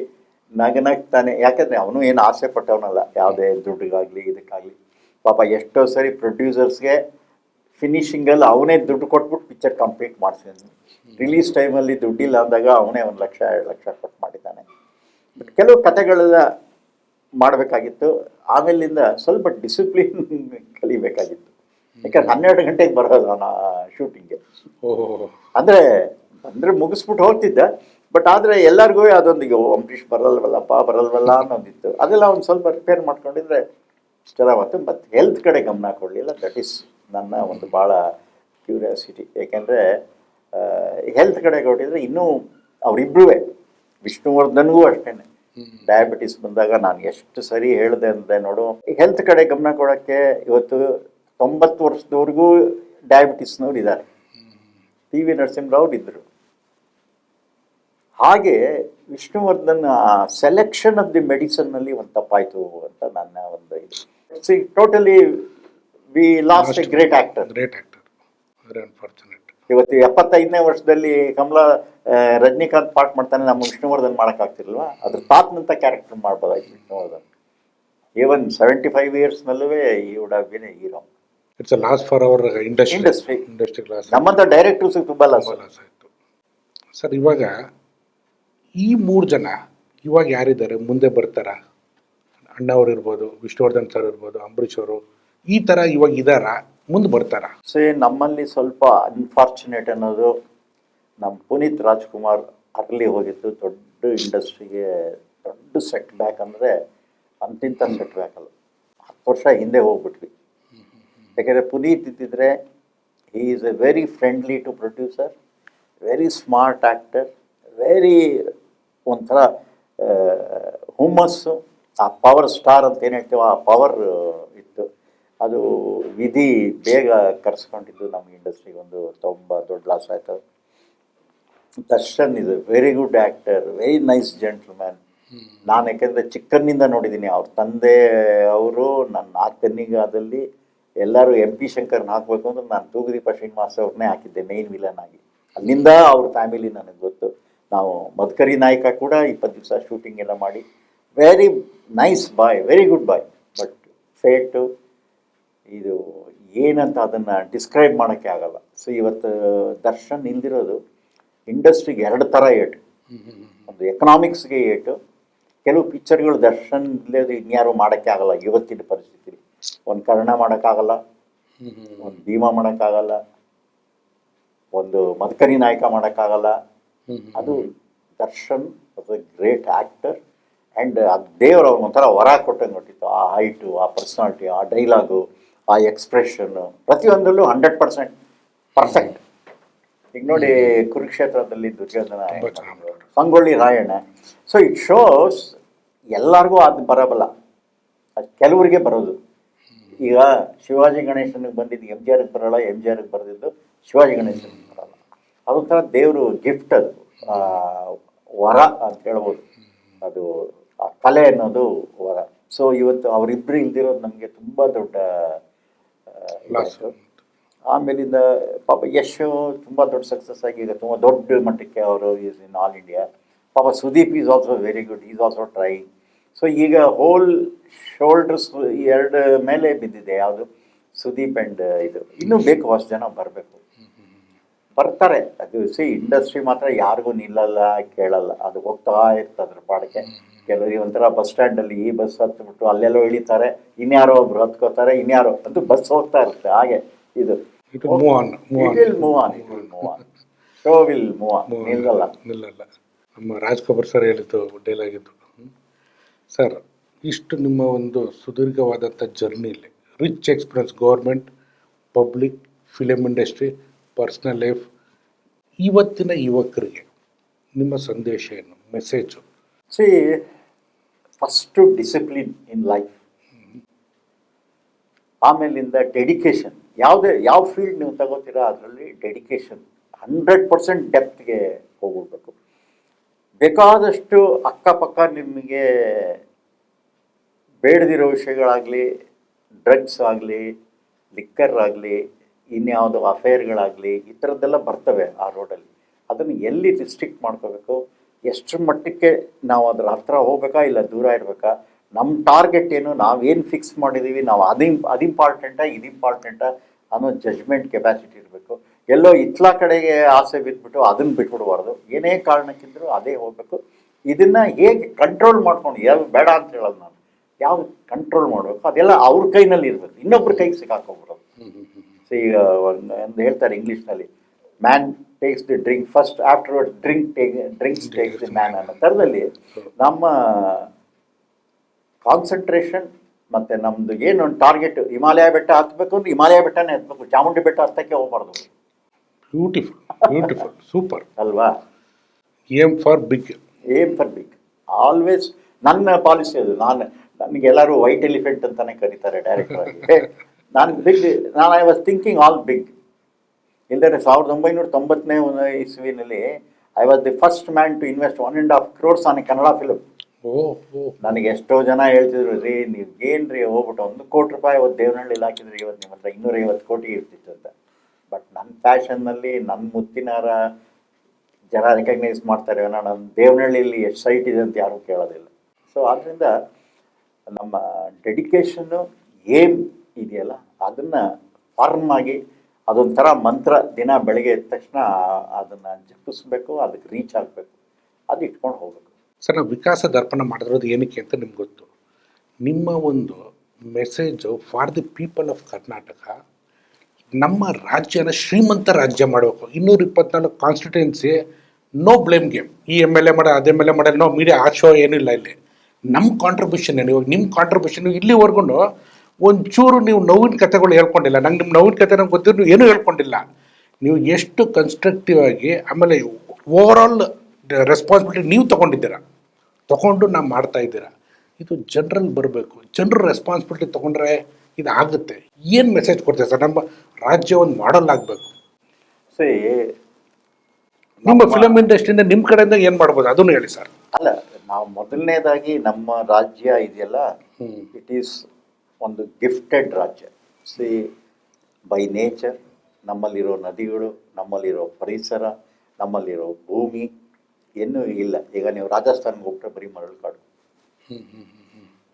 ನಗನಗ್ತಾನೆ. ಯಾಕಂದರೆ ಅವನು ಏನು ಆಸೆ ಪಟ್ಟವನಲ್ಲ ಯಾವುದೇ ದುಡ್ಡಿಗಾಗಲಿ ಇದಕ್ಕಾಗಲಿ. ಪಾಪ ಎಷ್ಟೋ ಸರಿ ಪ್ರೊಡ್ಯೂಸರ್ಸ್ಗೆ ಫಿನಿಷಿಂಗಲ್ಲಿ ಅವನೇ ದುಡ್ಡು ಕೊಟ್ಬಿಟ್ಟು ಪಿಕ್ಚರ್ ಕಂಪ್ಲೀಟ್ ಮಾಡಿಸಿದ್ದಾನೆ. ರಿಲೀಸ್ ಟೈಮಲ್ಲಿ ದುಡ್ಡಿಲ್ಲ ಅಂದಾಗ ಅವನೇ 1 ಲಕ್ಷ 2 ಲಕ್ಷ ಕೊಟ್ಟು ಮಾಡಿದ್ದಾನೆ. ಬಟ್ ಕೆಲವು ಕಥೆಗಳೆಲ್ಲ ಮಾಡಬೇಕಾಗಿತ್ತು. ಆಮೇಲಿಂದ ಸ್ವಲ್ಪ ಡಿಸಿಪ್ಲಿನ್ ಕಲಿಬೇಕಾಗಿತ್ತು. ಯಾಕಂದ್ರೆ 12 ಗಂಟೆಗೆ ಬರೋದು ಅವನ ಶೂಟಿಂಗ್ಗೆ. ಅಂದರೆ ಮುಗಿಸ್ಬಿಟ್ಟು ಹೋಗ್ತಿದ್ದ. ಬಟ್ ಆದರೆ ಎಲ್ಲರಿಗೂ ಅದೊಂದು ಅಂಬರೀಷ್ ಬರಲ್ವಲ್ಲ ಅನ್ನೋದಿತ್ತು. ಅದೆಲ್ಲ ಒಂದು ಸ್ವಲ್ಪ ರಿಪೇರ್ ಮಾಡ್ಕೊಂಡಿದ್ರೆ ಚೆನ್ನಾಗಿತ್ತು. ಮತ್ತು ಹೆಲ್ತ್ ಕಡೆ ಗಮನ ಕೊಡಲಿಲ್ಲ. ದಟ್ ಈಸ್ ನನ್ನ ಒಂದು ಭಾಳ ಕ್ಯೂರಿಯಾಸಿಟಿ. ಏಕೆಂದರೆ ಹೆಲ್ತ್ ಕಡೆ ಕೊಟ್ಟಿದ್ರೆ ಇನ್ನೂ ಅವರಿಬ್ಬರೂ, ವಿಷ್ಣುವರ್ಧನ್ಗೂ ಅಷ್ಟೇ ಡಯಾಬಿಟಿಸ್ ಬಂದಾಗ ನಾನು ಎಷ್ಟು ಸರಿ ಹೇಳಿದೆ ಅಂದರೆ ನೋಡು, ಹೆಲ್ತ್ ಕಡೆ ಗಮನ ಕೊಡೋಕ್ಕೆ ಇವತ್ತು 90 ವರ್ಷದವರೆಗೂ ಡಯಾಬಿಟಿಸ್ನವ್ರು ಇದ್ದಾರೆ. ಟಿ.ವಿ. ನರಸಿಂಹರಾವ್ ಇದ್ದರು. ಹಾಗೆ ವಿಷ್ಣುವರ್ಧನ್ ಸೆಲೆಕ್ಷನ್ ಆಫ್ ದಿ ಮೆಡಿಸನ್ನಲ್ಲಿ ಒಂದು ತಪ್ಪಾಯಿತು ಅಂತ ನನ್ನ ಒಂದು ಇದು. Totally V last A great actor. Very unfortunate. ಇವತ್ತು 75ನೇ ವರ್ಷದಲ್ಲಿ ರಜನಿಕಾಂತ್ ಪಾಠ ಮಾಡ್ತಾನೆ, ನಮ್ಮ ವಿಷ್ಣುವರ್ಧನ್ ಮಾಡೋಕ್ಕಾಗ್ತಿಲ್ವಾ? ಅದ್ರ ತಾತನಂತ ಕ್ಯಾರೆಕ್ಟರ್ ಮಾಡ್ಬೋದಾಯ್ತು ವಿಷ್ಣುವರ್ಧನ್. ಈವನ್ 75 yearsನಲ್ಲೂ ಈ would have been a hero. It's a loss for our industry. ನಮ್ಮಂಥ ಡೈರೆಕ್ಟರ್ಸ್ ತುಂಬ ಲಾಸ್ ಆಯಿತು ಸರ್. ಇವಾಗ ಈ 3 ಜನ ಇವಾಗ ಯಾರಿದ್ದಾರೆ, ಮುಂದೆ ಬರ್ತಾರ? ಅಣ್ಣವ್ರು ಇರ್ಬೋದು, ವಿಷ್ಣುವರ್ಧನ್ ಸರ್ ಇರ್ಬೋದು, ಅಂಬರೀಷ್ ಅವರು, ಈ ಥರ ಇವಾಗ ಇದ್ದಾರ, ಮುಂದೆ ಬರ್ತಾರ? ನಮ್ಮಲ್ಲಿ ಸ್ವಲ್ಪ ಅನ್ಫಾರ್ಚುನೇಟ್ ಅನ್ನೋದು, ನಮ್ಮ ಪುನೀತ್ ರಾಜ್ಕುಮಾರ್ ಅರ್ಲಿ ಹೋಗಿದ್ದು ದೊಡ್ಡ ಇಂಡಸ್ಟ್ರಿಗೆ ದೊಡ್ಡ ಸೆಟ್ ಬ್ಯಾಕ್. ಅಂದರೆ ಅಂತಿಂಥ ಸೆಟ್ ಬ್ಯಾಕ್ ಅಲ್ಲ, 10 ವರ್ಷ ಹಿಂದೆ ಹೋಗ್ಬಿಟ್ವಿ. ಯಾಕೆಂದರೆ ಪುನೀತ್ ಇದ್ದಿದ್ರೆ he is a very friendly to producer, very smart actor, very ಒಂಥರ ಹುಮ್ಮಸ್ಸು. ಆ ಪವರ್ ಸ್ಟಾರ್ ಅಂತ ಏನು ಹೇಳ್ತೀವೋ ಆ ಪವರ್ ಇತ್ತು. ಅದು ವಿಧಿ ಬೇಗ ಕರೆಸ್ಕೊಂಡಿದ್ದು ನಮ್ಮ ಇಂಡಸ್ಟ್ರಿಗೆ ಒಂದು ತುಂಬ ದೊಡ್ಡ ಲಾಸ್ ಆಯಿತು. Darshan is A very good actor, very nice gentleman. ನಾನು ಯಾಕೆಂದರೆ ಚಿಕ್ಕನ್ನಿಂದ ನೋಡಿದ್ದೀನಿ. ಅವ್ರ ತಂದೆ ಅವರು ನನ್ನ ನಾಲ್ಕನಿಗಾದಲ್ಲಿ ಎಲ್ಲರೂ MP ಶಂಕರ್ನ ಹಾಕಬೇಕು ಅಂದ್ರೆ ನಾನು ತೂಗುದೀಪ ಶ್ರೀನಿವಾಸ್ ಅವ್ರನ್ನೇ ಹಾಕಿದ್ದೆ ಮೇಯ್ನ್ ವಿಲನ್ ಆಗಿ. ಅಲ್ಲಿಂದ ಅವ್ರ ಫ್ಯಾಮಿಲಿ ನನಗೆ ಗೊತ್ತು. ನಾವು ಮದಕರಿ ನಾಯಕ ಕೂಡ 20 ದಿವಸ ಶೂಟಿಂಗ್ ಎಲ್ಲ ಮಾಡಿ, very nice boy, very good boy. But fate ಇದು ಏನಂತ ಅದನ್ನು ಡಿಸ್ಕ್ರೈಬ್ ಮಾಡೋಕ್ಕೆ ಆಗಲ್ಲ. ಸೊ ಇವತ್ತು ದರ್ಶನ್ ಇಲ್ದಿರೋದು ಇಂಡಸ್ಟ್ರಿಗೆ 2 ಥರ ಏಟು. ಒಂದು ಎಕನಾಮಿಕ್ಸ್ಗೆ ಏಟು. ಕೆಲವು ಪಿಕ್ಚರ್ಗಳು ದರ್ಶನ್ ಇಲ್ಲದೆ ಇನ್ಯಾರು ಮಾಡೋಕ್ಕೆ ಆಗಲ್ಲ ಇವತ್ತಿನ ಪರಿಸ್ಥಿತಿ. ಒಂದು ಕರ್ಣ ಮಾಡೋಕ್ಕಾಗಲ್ಲ, ಒಂದು ಭೀಮಾ ಮಾಡೋಕ್ಕಾಗಲ್ಲ, ಒಂದು ಮದಕರಿ ನಾಯಕ ಮಾಡೋಕ್ಕಾಗಲ್ಲ. ಅದು Darshan was a great actor and ಅದು ದೇವರು ಅವ್ರಿಗೆ ಒಂಥರ ವರ ಕೊಟ್ಟಂಗೆ ಕೊಟ್ಟಿತ್ತು. ಆ ಹೈಟು, ಆ ಪರ್ಸ್ನಾಲಿಟಿ, ಆ ಡೈಲಾಗು, ಆ ಎಕ್ಸ್ಪ್ರೆಷನ್ನು ಪ್ರತಿಯೊಂದರಲ್ಲೂ 100% ಪರ್ಫೆಕ್ಟ್. ಈಗ ನೋಡಿ ಕುರುಕ್ಷೇತ್ರದಲ್ಲಿ Duryodhana, Sangolli Rayanna. So it shows ಎಲ್ಲರಿಗೂ ಅದು ಬರಬಲ್ಲ, ಅದು ಕೆಲವರಿಗೆ ಬರೋದು. ಈಗ ಶಿವಾಜಿ ಗಣೇಶನಿಗೆ ಬಂದಿದ್ದು MGRಗೆ ಬರೋಲ್ಲ, MGRಗೆ ಬರೆದಿದ್ದು ಶಿವಾಜಿ ಗಣೇಶನಿಗೆ ಬರೋಲ್ಲ. ಅದೊಂಥರ ದೇವರು ಗಿಫ್ಟ್, ಅದು ವರ ಅಂತ ಹೇಳ್ಬೋದು. ಅದು ಆ ಕಲೆ ಅನ್ನೋದು ವರ. ಸೊ ಇವತ್ತು ಅವರಿಬ್ಬರು ಇಲ್ದಿರೋದು ನಮಗೆ ತುಂಬ ದೊಡ್ಡ ಇದಾಯಿತು. ಆಮೇಲಿಂದ ಪಾಪ ಯಶ್ ತುಂಬ ದೊಡ್ಡ ಸಕ್ಸಸ್ ಆಗಿ ಈಗ ತುಂಬ ದೊಡ್ಡ ಮಟ್ಟಕ್ಕೆ ಅವರು ಈಸ್ ಇನ್ ಆಲ್ ಇಂಡಿಯಾ. ಪಾಪ Sudeep is also very good, is also trying. So ಈಗ ಹೋಲ್ ಶೋಲ್ಡರ್ಸ್ ಎರಡು ಮೇಲೆ ಬಿದ್ದಿದೆ, ಯಾವುದು ಸುದೀಪ್ ಆ್ಯಂಡ್ ಇದು. ಇನ್ನೂ ಬೇಕು, ಅಷ್ಟು ಜನ ಬರಬೇಕು, ಬರ್ತಾರೆ. ಅದು ಇಂಡಸ್ಟ್ರಿ ಮಾತ್ರ ಯಾರಿಗೂ ನಿಲ್ಲಲ್ಲ, ಕೇಳಲ್ಲ, ಅದು ಹೋಗ್ತಾ ಇರ್ತದೆ ಅದ್ರ ಪಾಡಕ್ಕೆ. ಕೆಲವರು ಒಂಥರ ಬಸ್ ಸ್ಟ್ಯಾಂಡಲ್ಲಿ ಈ ಬಸ್ ಹತ್ಬಿಟ್ಟು ಅಲ್ಲೆಲ್ಲೋ ಇಳಿತಾರೆ, ಇನ್ಯಾರೋ ಒಬ್ರು ಹತ್ಕೋತಾರೆ, ಇನ್ಯಾರೋ ಅದು ಬಸ್ ಹೋಗ್ತಾ ಇರುತ್ತೆ. ಹಾಗೆ ಇದು it will move on. Show will move on, ನಿಲ್ಲಲ್ಲ. ನಮ್ಮ ರಾಜ್ ಕಪೂರ್ ಸರ್ ಹೇಳಿದ್ದು ಡೈಲಾಗ್ ಇದ್ದು. ಸರ್, ಇಷ್ಟು ನಿಮ್ಮ ಒಂದು ಸುದೀರ್ಘವಾದಂಥ ಜರ್ನಿಲಿ rich experience, government, public, film industry, personal life, ಇವತ್ತಿನ ಯುವಕರಿಗೆ ನಿಮ್ಮ ಸಂದೇಶ ಏನು, message? See, first discipline in life, ಆಮೇಲಿಂದ ಡೆಡಿಕೇಶನ್. ಯಾವ ಫೀಲ್ಡ್ ನೀವು ತಗೋತೀರಾ ಅದರಲ್ಲಿ ಡೆಡಿಕೇಶನ್ 100% ಡೆಪ್ತ್ಗೆ ಹೋಗ್ಬಿಡ್ಬೇಕು. ಬೇಕಾದಷ್ಟು ಅಕ್ಕಪಕ್ಕ ನಿಮಗೆ ಬೇಡದಿರೋ ವಿಷಯಗಳಾಗಲಿ, ಡ್ರಗ್ಸ್ ಆಗಲಿ, ಲಿಕ್ಕರ್ ಆಗಲಿ, ಇನ್ಯಾವುದೋ ಅಫೇರ್ಗಳಾಗಲಿ, ಈ ಥರದ್ದೆಲ್ಲ ಬರ್ತವೆ ಆ ರೋಡಲ್ಲಿ. ಅದನ್ನು ಎಲ್ಲಿ ರಿಸ್ಟ್ರಿಕ್ಟ್ ಮಾಡ್ಕೋಬೇಕು, ಎಷ್ಟರ ಮಟ್ಟಕ್ಕೆ ನಾವು ಅದರ ಹತ್ರ ಹೋಗ್ಬೇಕಾ ಇಲ್ಲ ದೂರ ಇರಬೇಕಾ, ನಮ್ಮ ಟಾರ್ಗೆಟ್ ಏನು, ನಾವೇನು ಫಿಕ್ಸ್ ಮಾಡಿದ್ದೀವಿ, ನಾವು ಅದು ಇಂಪಾರ್ಟೆಂಟಾ ಇದು ಇಂಪಾರ್ಟೆಂಟಾ ಅನ್ನೋ ಜಜ್ಮೆಂಟ್ ಕೆಪಾಸಿಟಿ ಇರಬೇಕು. ಎಲ್ಲೋ ಇತ್ಲಾ ಕಡೆಗೆ ಆಸೆ ಬಿದ್ದುಬಿಟ್ಟು ಅದನ್ನು ಬಿಟ್ಬಿಡಬಾರ್ದು. ಏನೇ ಕಾರಣಕ್ಕಿದ್ರೂ ಅದೇ ಹೋಗಬೇಕು. ಇದನ್ನು ಹೇಗೆ ಕಂಟ್ರೋಲ್ ಮಾಡ್ಕೊಂಡು, ಯಾವ ಬೇಡ ಅಂತ ಹೇಳೋದು ನಾನು, ಯಾವ್ದು ಕಂಟ್ರೋಲ್ ಮಾಡಬೇಕು ಅದೆಲ್ಲ ಅವ್ರ ಕೈನಲ್ಲಿ ಇರಬೇಕು, ಇನ್ನೊಬ್ರ ಕೈಗೆ ಸಿಕ್ಕಾಕೊಂಡ್ಬಿಡೋದು. ಸೊ ಈಗ ಒಂದು ಹೇಳ್ತಾರೆ ಇಂಗ್ಲೀಷ್ನಲ್ಲಿ, man takes the drink first, afterwards drinks takes the man ಅನ್ನೋ ಥರದಲ್ಲಿ ನಮ್ಮ ಕಾನ್ಸಂಟ್ರೇಷನ್ ಮತ್ತು ನಮ್ಮದು ಏನೊಂದು ಟಾರ್ಗೆಟ್, ಹಿಮಾಲಯ ಬೆಟ್ಟ ಹತ್ತಬೇಕು ಅಂದ್ರೆ ಹಿಮಾಲಯ ಬೆಟ್ಟನೇ ಹತ್ತಬೇಕು, ಚಾಮುಂಡಿ ಬೆಟ್ಟ ಹತ್ತಕ್ಕೆ ಹೋಗ್ಬಾರ್ದು. ಬ್ಯೂಟಿಫುಲ್, ಸೂಪರ್ ಅಲ್ವಾ? Aim for big. ಆಲ್ವೇಸ್ ನನ್ನ ಪಾಲಿಸಿ ಅದು. ನನಗೆಲ್ಲರೂ ವೈಟ್ ಎಲಿಫೆಂಟ್ ಅಂತಾನೆ ಕರೀತಾರೆ ಡೈರೆಕ್ಟರ್ ಆಗಿ. ನಾನು I was thinking all big. ಇಲ್ಲದೆ 1990ನೇ ಇಸ್ವಿನಲ್ಲಿ I was the first man to invest 1.5 crores on a Kannada film. ನನಗೆ ಎಷ್ಟೋ ಜನ ಹೇಳ್ತಿದ್ರು, ರೀ ನೀವು ಏನ್ರಿ ಹೋಗ್ಬಿಟ್ಟು 1 ಕೋಟಿ ರೂಪಾಯಿ ಅವತ್ತು ದೇವನಹಳ್ಳಿಲಿ ಹಾಕಿದ್ರೆ ಇವತ್ತು ನಿಮ್ಮ ಹತ್ರ 250 ಕೋಟಿ ಇರ್ತಿತ್ತು ಅಂತ. ಬಟ್ ನನ್ನ ಪ್ಯಾಷನ್ನಲ್ಲಿ ನನ್ನ ಮುತ್ತಿನಾರ ಜನ ರೆಕಗ್ನೈಸ್ ಮಾಡ್ತಾರೆ, ನನ್ನ ದೇವನಹಳ್ಳಿಯಲ್ಲಿ ಎಷ್ಟು ಸೈಟ್ ಇದೆ ಅಂತ ಯಾರೂ ಕೇಳೋದಿಲ್ಲ. ಸೊ ಆದ್ದರಿಂದ ನಮ್ಮ ಡೆಡಿಕೇಶನ್ನು ಏಮ್ ಇದೆಯಲ್ಲ ಅದನ್ನು ಫಾರ್ಮ್ ಆಗಿ, ಅದೊಂಥರ ಮಂತ್ರ, ದಿನ ಬೆಳಗ್ಗೆ ಎದ್ದ ತಕ್ಷಣ ಅದನ್ನು ಜಪಿಸ್ಬೇಕು, ಅದಕ್ಕೆ ರೀಚ್ ಆಗಬೇಕು, ಅದು ಇಟ್ಕೊಂಡು ಹೋಗ್ಬೇಕು. ಸರ್, ನಾವು ವಿಕಾಸ ದರ್ಪಣ ಮಾಡಿರೋದು ಏನಕ್ಕೆ ಅಂತ ನಿಮ್ಗೆ ಗೊತ್ತು. ನಿಮ್ಮ ಒಂದು message for the people of Karnataka, ನಮ್ಮ ರಾಜ್ಯನ ಶ್ರೀಮಂತ ರಾಜ್ಯ ಮಾಡಬೇಕು. 224 ಕಾನ್ಸ್ಟಿಟ್ಯೂನ್ಸಿ, ನೋ ಬ್ಲೇಮ್ ಗೇಮ್. ಈ MLA ಮಾಡ, ಅದೇ MLA ಮಾಡ, ನೋ ಮೀಡಿಯಾ ಆ ಶೋ ಏನಿಲ್ಲ. ಇಲ್ಲಿ ನಮ್ಮ ಕಾಂಟ್ರಿಬ್ಯೂಷನ್ ಏನು, ನಿಮ್ಮ ಕಾಂಟ್ರಿಬ್ಯೂಷನ್ ಇಲ್ಲಿವರೆಗೂ ಒಂಚೂರು ನೀವು ನೋವಿನ ಕಥೆಗಳು ಹೇಳ್ಕೊಂಡಿಲ್ಲ. ನಿಮ್ಮ ನೋವಿನ ಕಥೆ ನಂಗೆ ಗೊತ್ತಿರೋ ನೀವು ಏನೂ ಹೇಳ್ಕೊಂಡಿಲ್ಲ. ನೀವು ಎಷ್ಟು ಕನ್ಸ್ಟ್ರಕ್ಟಿವ್ ಆಗಿ, ಆಮೇಲೆ ಓವರ್ ಆಲ್ ರೆಸ್ಪಾನ್ಸಿಬಿಲಿಟಿ ನೀವು ತೊಗೊಂಡು ನಾವು ಮಾಡ್ತಾ ಇದ್ದೀರಾ. ಇದು ಜನರಲ್ಲಿ ಬರಬೇಕು. ಜನರು ರೆಸ್ಪಾನ್ಸಿಬಿಲಿಟಿ ತೊಗೊಂಡ್ರೆ ಇದು ಆಗುತ್ತೆ. ಏನು ಮೆಸೇಜ್ ಕೊಡ್ತೇವೆ ಸರ್? ನಮ್ಮ ರಾಜ್ಯ ಒಂದು ಮಾಡೆಲ್ ಆಗಬೇಕು. ಸರಿ, ನಿಮ್ಮ ಫಿಲಮ್ ಇಂಡಸ್ಟ್ರಿಯಿಂದ ನಿಮ್ಮ ಕಡೆಯಿಂದ ಏನು ಮಾಡ್ಬೋದು ಅದನ್ನು ಹೇಳಿ ಸರ್. ಅಲ್ಲ, ನಾವು ಮೊದಲನೇದಾಗಿ ನಮ್ಮ ರಾಜ್ಯ ಇದೆಯಲ್ಲ, ಇಟ್ ಈಸ್ ಒಂದು ಗಿಫ್ಟೆಡ್ ರಾಜ್ಯ. ಸಿ, ಬೈ ನೇಚರ್ ನಮ್ಮಲ್ಲಿರೋ ನದಿಗಳು, ನಮ್ಮಲ್ಲಿರೋ ಪರಿಸರ, ನಮ್ಮಲ್ಲಿರೋ ಭೂಮಿ ಏನೂ ಇಲ್ಲ. ಈಗ ನೀವು ರಾಜಸ್ಥಾನ್ಗೆ ಹೋಗ್ಬಿಟ್ರೆ ಬರೀ ಮರಳು ಕಾಡು,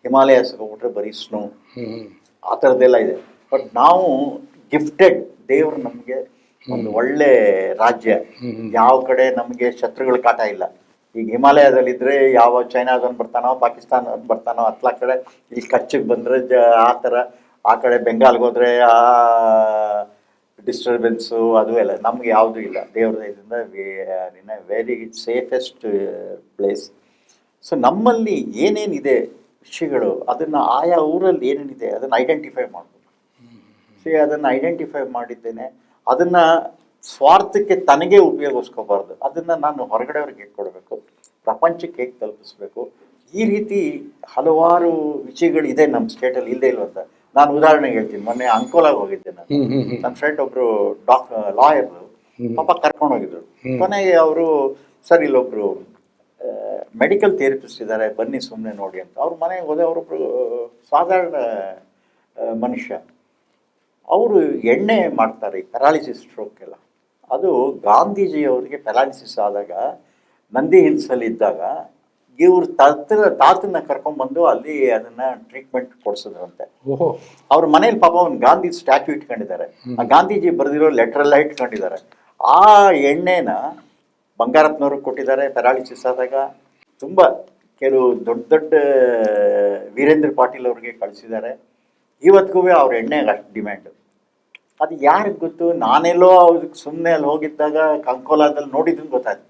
ಹಿಮಾಲಯಸ್ಗೆ ಹೋಗ್ಬಿಟ್ರೆ ಬರೀ ಸ್ನೋ, ಆ ಥರದ್ದೆಲ್ಲ ಇದೆ. ಬಟ್ ನಾವು ಗಿಫ್ಟೆಡ್, ದೇವರು ನಮಗೆ ಒಂದು ಒಳ್ಳೆ ರಾಜ್ಯ. ಯಾವ ಕಡೆ ನಮಗೆ ಶತ್ರುಗಳ ಕಾಟ ಇಲ್ಲ. ಈಗ ಹಿಮಾಲಯದಲ್ಲಿದ್ದರೆ ಯಾವ ಚೈನಾದವನು ಬರ್ತಾನೋ, ಪಾಕಿಸ್ತಾನದವನು ಬರ್ತಾನೋ, ಹತ್ಲಾ ಕಡೆ ಇಲ್ಲಿ ಕಚ್ಚಿಗೆ ಬಂದರೆ ಆ ಥರ, ಆ ಕಡೆ ಬೆಂಗಾಲ್ಗೆ ಹೋದರೆ ಡಿಸ್ಟರ್ಬೆನ್ಸು ಅದು ಎಲ್ಲ ನಮ್ಗೆ ಯಾವುದೂ ಇಲ್ಲ. ದೇವ್ರ ಇದರಿಂದ we are in a very safest place. So ನಮ್ಮಲ್ಲಿ ಏನೇನಿದೆ ವಿಷಯಗಳು, ಅದನ್ನು ಆಯಾ ಊರಲ್ಲಿ ಏನೇನಿದೆ ಅದನ್ನು ಐಡೆಂಟಿಫೈ ಮಾಡಬೇಕು. ಅದನ್ನು ಐಡೆಂಟಿಫೈ ಮಾಡಿದ್ದೇನೆ, ಅದನ್ನು ಸ್ವಾರ್ಥಕ್ಕೆ ತನಗೆ ಉಪಯೋಗಿಸ್ಕೋಬಾರ್ದು. ಅದನ್ನು ನಾನು ಹೊರಗಡೆಯವ್ರಿಗೆ ಹೇಗೆ ಕೊಡಬೇಕು, ಪ್ರಪಂಚಕ್ಕೆ ಹೇಗೆ ತಲುಪಿಸ್ಬೇಕು, ಈ ರೀತಿ ಹಲವಾರು ವಿಷಯಗಳಿದೆ ನಮ್ಮ ಸ್ಟೇಟಲ್ಲಿ. ಇಲ್ಲದೆ ಇಲ್ಲ ಅಂತ ನಾನು ಉದಾಹರಣೆಗೆ ಹೇಳ್ತೀನಿ. ಮೊನ್ನೆ ಅಂಕೋಲಾಗೆ ಹೋಗಿದ್ದೆ ನಾನು. ನನ್ನ ಫ್ರೆಂಡ್ ಒಬ್ಬರು ಲಾಯರು ಪಾಪ ಕರ್ಕೊಂಡು ಹೋಗಿದ್ರು. ಕೊನೆಗೆ ಅವರು ಸರ್ ಇಲ್ಲೊಬ್ರು ಮೆಡಿಕಲ್ ಥೆರಪಿಸ್ಟ್ ಇದ್ದಾರೆ, ಬನ್ನಿ ಸುಮ್ಮನೆ ನೋಡಿ ಅಂತ. ಅವ್ರ ಮನೆಗೆ ಹೋದೆ. ಅವರೊಬ್ಬರು ಸಾಧಾರಣ ಮನುಷ್ಯ. ಅವರು ಎಣ್ಣೆ ಮಾಡ್ತಾರೆ ಈ ಪ್ಯಾರಾಲಿಸಿಸ್ ಸ್ಟ್ರೋಕ್ಗೆಲ್ಲ. ಅದು ಗಾಂಧೀಜಿಯವರಿಗೆ ಪ್ಯಾರಾಲಿಸಿಸ್ ಆದಾಗ ನಂದಿ ಹಿಲ್ಸಲ್ಲಿ ಇದ್ದಾಗ ಇವ್ರು ತಾತನ್ನ ಕರ್ಕೊಂಡ್ಬಂದು ಅಲ್ಲಿ ಅದನ್ನು ಟ್ರೀಟ್ಮೆಂಟ್ ಕೊಡಿಸಿದ್ರಂತೆ. ಅವ್ರ ಮನೇಲಿ ಪಾಪ ಒಂದು ಗಾಂಧಿ ಸ್ಟ್ಯಾಚ್ಯೂ ಇಟ್ಕೊಂಡಿದ್ದಾರೆ. ಆ ಗಾಂಧೀಜಿ ಬರೆದಿರೋ ಲೆಟ್ರೆಲ್ಲ ಇಟ್ಕೊಂಡಿದ್ದಾರೆ. ಆ ಎಣ್ಣೆನ ಬಂಗಾರಪ್ಪನವ್ರಿಗೆ ಕೊಟ್ಟಿದ್ದಾರೆ ಪ್ಯಾರಾಲಿಸಿಸ್ ಆದಾಗ. ತುಂಬ ಕೆಲವು ದೊಡ್ಡ ದೊಡ್ಡ ವೀರೇಂದ್ರ ಪಾಟೀಲ್ ಅವ್ರಿಗೆ ಕಳಿಸಿದ್ದಾರೆ. ಇವತ್ತಿಗೂ ಅವ್ರ ಎಣ್ಣೆಗೆ ಅಷ್ಟು ಡಿಮ್ಯಾಂಡು. ಅದು ಯಾರಿಗೆ ಗೊತ್ತು? ನಾನೆಲ್ಲೋ ಅದಕ್ಕೆ ಸುಮ್ಮನೆ ಅಲ್ಲಿ ಹೋಗಿದ್ದಾಗ ಅಂಕೋಲಾದಲ್ಲಿ ನೋಡಿದ್ದನ್ನು ಗೊತ್ತಾಯ್ತು.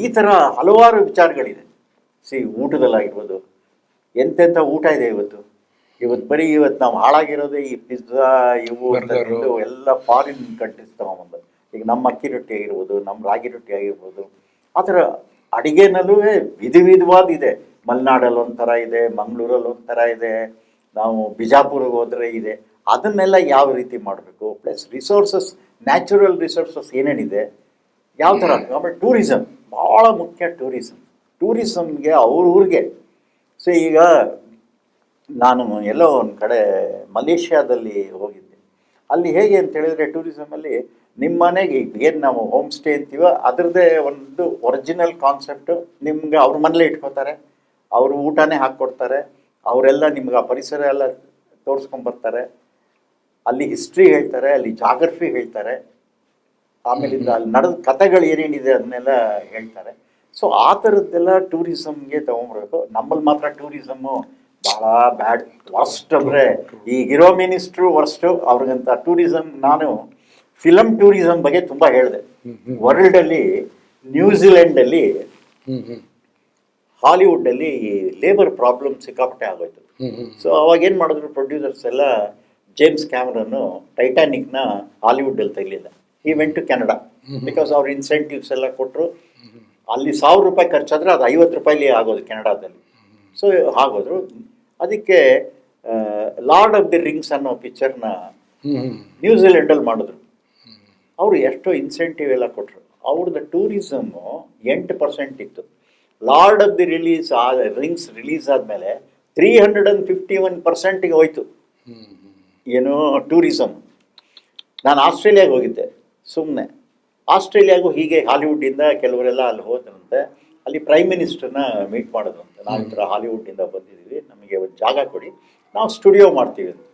ಈ ಥರ ಹಲವಾರು ವಿಚಾರಗಳಿದೆ. ಊಟದಲ್ಲಾಗಿರ್ಬೋದು, ಎಂತೆಂಥ ಊಟ ಇದೆ ಇವತ್ತು ಬರೀ ಇವತ್ತು ನಾವು ಹಾಳಾಗಿರೋದೇ ಈ ಪಿಜ್ಜಾ ಇವು ಎಲ್ಲ ಫಾರಿನ್ ಕಂಟ್ರೀಸ್ ತಗೊಂಬಂದು. ಈಗ ನಮ್ಮ ಅಕ್ಕಿ ರೊಟ್ಟಿ ಆಗಿರ್ಬೋದು, ನಮ್ಮ ರಾಗಿ ರೊಟ್ಟಿ ಆಗಿರ್ಬೋದು, ಆ ಥರ ಅಡುಗೆನಲ್ಲೂ ವಿಧವಾದ ಇದೆ. ಮಲೆನಾಡಲ್ಲಿ ಒಂಥರ ಇದೆ, ಮಂಗಳೂರಲ್ಲಿ ಒಂಥರ ಇದೆ, ನಾವು ಬಿಜಾಪುರಿಗೆ ಹೋದರೆ ಇದೆ. ಅದನ್ನೆಲ್ಲ ಯಾವ ರೀತಿ ಮಾಡಬೇಕು, ಪ್ಲಸ್ ರಿಸೋರ್ಸಸ್, ನ್ಯಾಚುರಲ್ ರಿಸೋರ್ಸಸ್ ಏನೇನಿದೆ, ಯಾವ ಥರ. ಆಮೇಲೆ ಟೂರಿಸಮ್ ಭಾಳ ಮುಖ್ಯ. ಟೂರಿಸಮ್ಗೆ ಅವ್ರ ಊರಿಗೆ. ಸೊ ಈಗ ನಾನು ಎಲ್ಲೋ ಒಂದು ಕಡೆ ಮಲೇಷ್ಯಾದಲ್ಲಿ ಹೋಗಿದ್ದೆ. ಅಲ್ಲಿ ಹೇಗೆ ಅಂತ ಹೇಳಿದ್ರೆ ಟೂರಿಸಮಲ್ಲಿ ನಿಮ್ಮ ಮನೆಗೆ ಏನು ನಾವು ಹೋಮ್ ಸ್ಟೇ ಅಂತೀವೋ ಅದರದ್ದೇ ಒಂದು ಒರಿಜಿನಲ್ ಕಾನ್ಸೆಪ್ಟು ನಿಮ್ಗೆ ಅವ್ರ ಮನೇಲೇ ಇಟ್ಕೋತಾರೆ. ಅವರು ಊಟನೇ ಹಾಕ್ಕೊಡ್ತಾರೆ. ಅವರೆಲ್ಲ ನಿಮ್ಗೆ ಆ ಪರಿಸರ ಎಲ್ಲ ತೋರಿಸ್ಕೊಂಬರ್ತಾರೆ. ಅಲ್ಲಿ ಹಿಸ್ಟ್ರಿ ಹೇಳ್ತಾರೆ, ಅಲ್ಲಿ ಜಾಗ್ರಫಿ ಹೇಳ್ತಾರೆ, ಆಮೇಲಿಂದ ಅಲ್ಲಿ ನಡೆದ ಕಥೆಗಳು ಏನೇನಿದೆ ಅದನ್ನೆಲ್ಲ ಹೇಳ್ತಾರೆ. ಸೊ ಆ ಥರದ್ದೆಲ್ಲ ಟೂರಿಸಮ್ಗೆ ತೊಗೊಂಬರ್ಬೇಕು. ನಮ್ಮಲ್ಲಿ ಮಾತ್ರ ಟೂರಿಸಮ್ಮು ಭಾಳ ಬ್ಯಾಡ್, ವರ್ಸ್ಟ್. ಅಂದರೆ ಈಗಿರೋ ಮಿನಿಸ್ಟ್ರು ವರ್ಸ್ಟು. ಅವ್ರಿಗಂತ ಟೂರಿಸಮ್, ನಾನು ಫಿಲಮ್ ಟೂರಿಸಮ್ ಬಗ್ಗೆ ತುಂಬ ಹೇಳಿದೆ. ವರ್ಲ್ಡಲ್ಲಿ ನ್ಯೂಜಿಲೆಂಡಲ್ಲಿ, ಹಾಲಿವುಡ್ಡಲ್ಲಿ ಈ ಲೇಬರ್ ಪ್ರಾಬ್ಲಮ್ ಸಿಕ್ಕಾಪಟ್ಟೆ ಆಗೋಯ್ತು. ಸೊ ಅವಾಗ ಏನು ಮಾಡಿದ್ರು ಪ್ರೊಡ್ಯೂಸರ್ಸ್ ಎಲ್ಲ, ಜೇಮ್ಸ್ ಕ್ಯಾಮರನ್ನು ಟೈಟಾನಿಕ್ನ ಹಾಲಿವುಡ್ಡಲ್ಲಿ ತೆಗಲಿಲ್ಲ. ಈ ವೆಂಟ್ ಟು ಕೆನಡಾ. ಬಿಕಾಸ್ ಅವ್ರ ಇನ್ಸೆಂಟಿವ್ಸ್ ಎಲ್ಲ ಕೊಟ್ಟರು. ಅಲ್ಲಿ ₹1000 ಖರ್ಚಾದರೆ ಅದು ₹50 ಆಗೋದು ಕೆನಡಾದಲ್ಲಿ. ಸೊ ಆಗೋದ್ರು. ಅದಕ್ಕೆ ಲಾರ್ಡ್ ಆಫ್ ದಿ ರಿಂಗ್ಸ್ ಅನ್ನೋ ಪಿಕ್ಚರ್ನ ನ್ಯೂಜಿಲೆಂಡಲ್ಲಿ ಮಾಡಿದ್ರು. ಅವರು ಎಷ್ಟೋ ಇನ್ಸೆಂಟಿವ್ ಎಲ್ಲ ಕೊಟ್ಟರು. ಅವ್ರದ್ದು ಟೂರಿಸಮ್ಮು 8% ಇತ್ತು. Lord of the rings release ಆದಮೇಲೆ 351%ಗೆ ಹೋಯ್ತು ಏನು ಟೂರಿಸಮ್. ನಾನು ಆಸ್ಟ್ರೇಲಿಯಾಗೆ ಹೋಗಿದ್ದೆ ಸುಮ್ಮನೆ. ಆಸ್ಟ್ರೇಲಿಯಾಗೂ ಹೀಗೆ ಹಾಲಿವುಡ್ಡಿಂದ ಕೆಲವರೆಲ್ಲ ಅಲ್ಲಿ ಹೋದ್ರಂತೆ. ಅಲ್ಲಿ ಪ್ರೈಮ್ ಮಿನಿಸ್ಟರ್ನ ಮೀಟ್ ಮಾಡೋದಂತೆ. ನಾವು ಈ ಥರ ಹಾಲಿವುಡ್ಡಿಂದ ಬಂದಿದ್ದೀವಿ, ನಮಗೆ ಒಂದು ಜಾಗ ಕೊಡಿ, ನಾವು ಸ್ಟುಡಿಯೋ ಮಾಡ್ತೀವಿ ಅಂತ.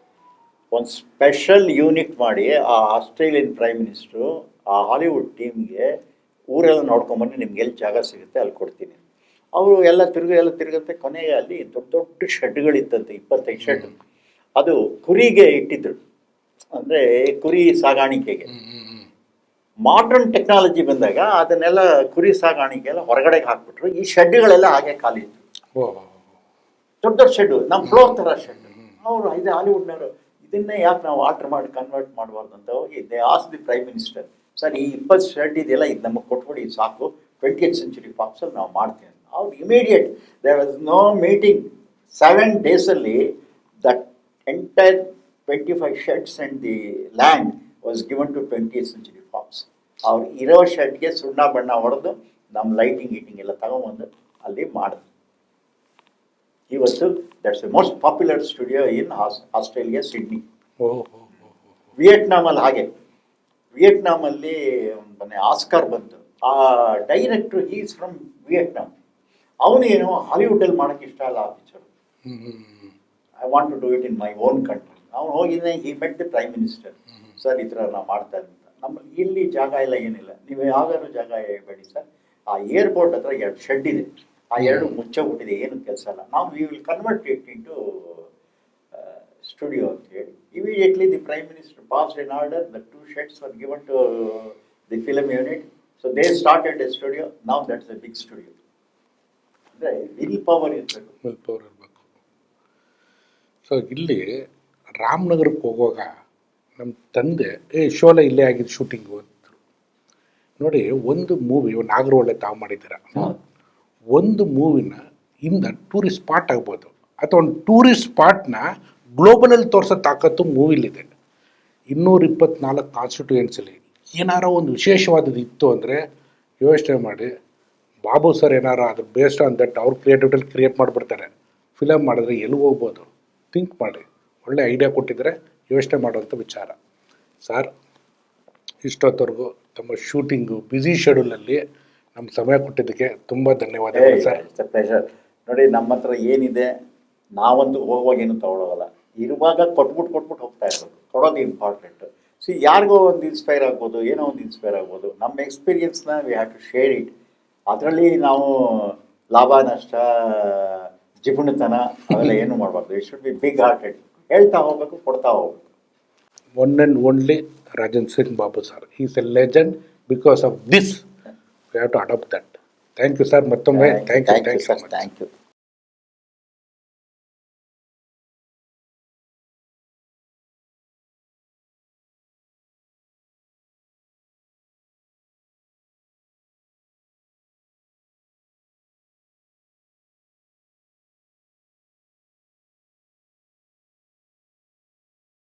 ಒಂದು ಸ್ಪೆಷಲ್ ಯೂನಿಟ್ ಮಾಡಿ ಆ ಆಸ್ಟ್ರೇಲಿಯನ್ ಪ್ರೈಮ್ ಮಿನಿಸ್ಟ್ರು ಆ ಹಾಲಿವುಡ್ ಟೀಮ್ಗೆ ಊರೆಲ್ಲ ನೋಡ್ಕೊಂಬನ್ನಿ, ನಿಮ್ಗೆ ಎಲ್ಲಿ ಜಾಗ ಸಿಗುತ್ತೆ ಅಲ್ಲಿ ಕೊಡ್ತೀನಿ. ಅವರು ಎಲ್ಲ ತಿರುಗತ್ತೆ. ಕೊನೆಗೆ ಅಲ್ಲಿ ದೊಡ್ಡ ದೊಡ್ಡ ಶೆಡ್ಗಳಿತ್ತಂತೆ, 25 ಶೆಡ್. ಅದು ಕುರಿಗೆ ಇಟ್ಟಿದ್ರು, ಅಂದರೆ ಕುರಿ ಸಾಗಾಣಿಕೆಗೆ. ಮಾಡ್ರನ್ ಟೆಕ್ನಾಲಜಿ ಬಂದಾಗ ಅದನ್ನೆಲ್ಲ ಕುರಿ ಸಾಗಾಣಿಕೆ ಎಲ್ಲ ಹೊರಗಡೆಗೆ ಹಾಕ್ಬಿಟ್ರು. ಈ ಶೆಡ್ಗಳೆಲ್ಲ ಹಾಗೆ ಖಾಲಿ ಇತ್ತು. ದೊಡ್ಡ ದೊಡ್ಡ ಶೆಡ್ಡು, ನಮ್ಮ ಫ್ಲೋರ್ ಥರ ಶೆಡ್. ಅವರು ಇದು ಹಾಲಿವುಡ್ನವರು ಇದನ್ನೇ ಯಾಕೆ ನಾವು ಆರ್ಡರ್ ಮಾಡಿ ಕನ್ವರ್ಟ್ ಮಾಡಬಾರ್ದು ಅಂತ ಹೋಗಿ they as the prime minister, sir ಈ 20 ಶೆಡ್ ಇದೆಯಲ್ಲ, ಇದು ನಮಗೆ ಕೊಟ್ಬಿಡಿ ಸಾಕು, 20th Century Foxಲ್ಲಿ ನಾವು ಮಾಡ್ತೀವಿ ಅಂತ. ಅವ್ರು immediate, there was no meeting, 7 ಡೇಸಲ್ಲಿ that entire 25 sheds and the land was given to 20th Century Fox. ಅವ್ರು ಇರೋ ಶೆಡ್ಗೆ ಸುಣ್ಣ ಬಣ್ಣ ಹೊಡೆದು ನಮ್ಮ ಲೈಟಿಂಗ್ ಎಲ್ಲ ತಗೊಂಬಂದು ಅಲ್ಲಿ ಮಾಡಿದ್ರು. ಇವತ್ತು that's the most popular studio in Australia, Sydney. ವಿಯೆಟ್ನಾಮಲ್ಲಿ ಹಾಗೆ. ವಿಯೆಟ್ನಾಮಲ್ಲಿ ಮೊನ್ನೆ ಆಸ್ಕರ್ ಬಂತು. ಆ ಡೈರೆಕ್ಟ್ರು ಈಸ್ ಫ್ರಮ್ ವಿಯೆಟ್ನಾಮ್. ಅವನು ಏನು ಹಾಲಿವುಡ್ಡಲ್ಲಿ ಮಾಡೋಕ್ಕೆ ಇಷ್ಟ ಅಲ್ಲ ಆ picture. I want to do it in my own country. ಅವನು ಹೋಗಿದ್ದೆ, I met the prime minister, sir ಈ ಥರ ನಾವು ಮಾಡ್ತಾ ಇದ್ದ. ನಮ್ಮಲ್ಲಿ ಇಲ್ಲಿ ಜಾಗ ಇಲ್ಲ, ಏನಿಲ್ಲ, ನೀವು ಯಾವ್ದಾದ್ರು ಜಾಗ ಬೇಡಿ ಸರ್. ಆ ಏರ್ಪೋರ್ಟ್ ಹತ್ರ 2 ಶೆಡ್ ಇದೆ, ಆ 2 ಮುಚ್ಚೋಗ್ಬಿಟ್ಟಿದೆ, ಏನು ಕೆಲಸ ಇಲ್ಲ. ನಾವು we will convert it into studio ಅಂತ ಹೇಳಿ. Immediately the prime minister passed an order, the 2 sheds were given to the film unit. So they started a studio. Now that's a big studio. ಅಂದರೆ will power ಇರಬೇಕು. Will power ಇರಬೇಕು. So ಇಲ್ಲಿ ರಾಮನಗರಕ್ಕೆ ಹೋಗುವಾಗ ನಮ್ಮ ತಂದೆ ಶೋಲೆ ಇಲ್ಲೇ ಆಗಿದ್ದು ಶೂಟಿಂಗು ಅಂದರು. ನೋಡಿ, ಒಂದು ಮೂವಿ ನಾಗರಹೊಳೆ ತಾವು ಮಾಡಿದ್ದೀರ, ಒಂದು ಮೂವಿನ ಇಂದ ಟೂರಿಸ್ಟ್ ಸ್ಪಾಟ್ ಆಗ್ಬೋದು, ಅಥವಾ ಒಂದು ಟೂರಿಸ್ಟ್ ಸ್ಪಾಟ್ನ ಗ್ಲೋಬಲಲ್ಲಿ ತೋರಿಸೋ ತಾಕತ್ತು ಮೂವಿಲಿದೆ. 224 ಕಾನ್ಸ್ಟಿಟ್ಯೂಯೆನ್ಸಲ್ಲಿ ಏನಾರ ಒಂದು ವಿಶೇಷವಾದದ್ದು ಇತ್ತು ಅಂದರೆ ಯೋಚನೆ ಮಾಡಿ, ಬಾಬು ಸರ್ ಏನಾರ ಅದ್ರ ಬೇಸ್ಡ್ ಆನ್ ದಟ್ ಅವ್ರ ಕ್ರಿಯೇಟಿವಿಟಿಲಿ ಕ್ರಿಯೇಟ್ ಮಾಡಿಬಿಡ್ತಾರೆ. ಫಿಲಮ್ ಮಾಡಿದ್ರೆ ಎಲ್ಲಿ ಹೋಗ್ಬೋದು, ಥಿಂಕ್ ಮಾಡಿ. ಒಳ್ಳೆ ಐಡಿಯಾ ಕೊಟ್ಟಿದ್ರೆ ಯೋಚನೆ ಮಾಡುವಂಥ ವಿಚಾರ. ಸರ್, ಇಷ್ಟೊತ್ತವರೆಗೂ ತಮ್ಮ ಶೂಟಿಂಗು ಬ್ಯುಸಿ ಶೆಡ್ಯೂಲಲ್ಲಿ ನಮ್ಮ ಸಮಯ ಕೊಟ್ಟಿದ್ದಕ್ಕೆ ತುಂಬ ಧನ್ಯವಾದಗಳು ಸರ್. It's a pleasure. ನೋಡಿ, ನಮ್ಮ ಹತ್ರ ಏನಿದೆ ನಾವಂತೂ ಹೋಗುವಾಗ ಏನು ತಗೊಳ್ಳೋಲ್ಲ. ಇರುವಾಗ ಕೊಟ್ಬಿಟ್ಟು ಹೋಗ್ತಾ ಇರ್ಬೇಕು. ಕೊಡೋದು ಇಂಪಾರ್ಟೆಂಟ್. ಯಾರಿಗೋ ಒಂದು ಇನ್ಸ್ಪೈರ್ ಆಗ್ಬೋದು, ಏನೋ ಒಂದು ಇನ್ಸ್ಪೈರ್ ಆಗ್ಬೋದು. ನಮ್ಮ ಎಕ್ಸ್ಪೀರಿಯನ್ಸ್ನ we have to share it. ಅದರಲ್ಲಿ ನಾವು ಲಾಭ ನಷ್ಟ, ಜಿಪುಣತನ ಅವೆಲ್ಲ ಏನು ಮಾಡಬಾರ್ದು. It should be big hearted. ಹೇಳ್ತಾ ಹೋಗ್ಬೇಕು, ಕೊಡ್ತಾ ಹೋಗ್ಬೇಕು. One and only Rajan Singh Babu sir is a legend. Because of this we have to adapt that. Thank you sir. ಮತ್ತೊಮ್ಮೆ thank you sir. Thank you.